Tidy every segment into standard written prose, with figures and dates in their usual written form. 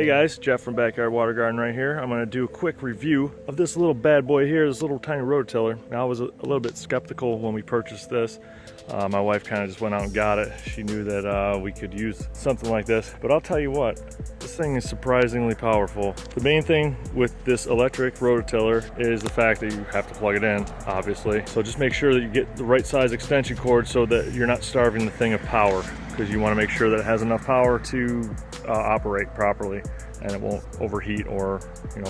Hey guys, Jeff from Backyard Water Garden right here. I'm going to do a quick review of this little bad boy here, this little tiny rototiller. Now I was a little bit skeptical when we purchased this. My wife kind of just went out and got it. She knew that we could use something like this, but I'll tell you what, this thing is surprisingly powerful. The main thing with this electric rototiller is the fact that you have to plug it in, obviously. So just make sure that you get the right size extension cord so that you're not starving the thing of power, because you want to make sure that it has enough power to operate properly and it won't overheat or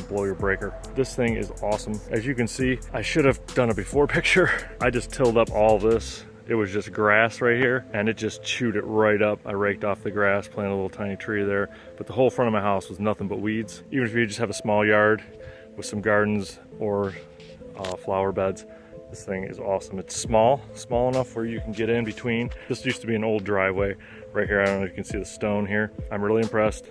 blow your breaker. This thing is awesome. As you can see, I should have done a before picture. I just tilled up all this. It was just grass right here and it just chewed it right up. I raked off the grass, planted a little tiny tree there, but the whole front of my house was nothing but weeds. Even if you just have a small yard with some gardens or flower beds, this thing is awesome. It's small enough where you can get in between. This used to be an old driveway right here. I don't know if you can see the stone here. I'm really impressed.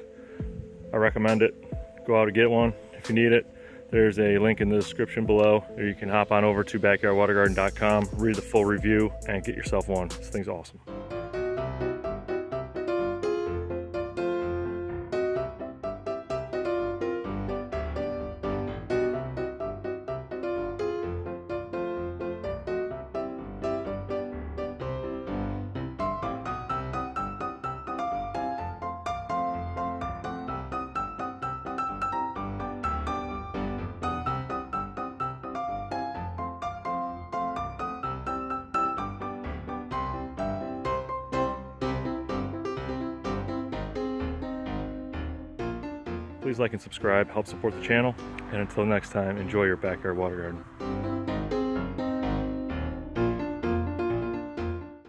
I recommend it. Go out and get one if you need it. There's a link in the description below, or you can hop on over to backyardwatergarden.com, read the full review, and get yourself one. This thing's awesome. Please like and subscribe, help support the channel, and until next time, enjoy your backyard water garden.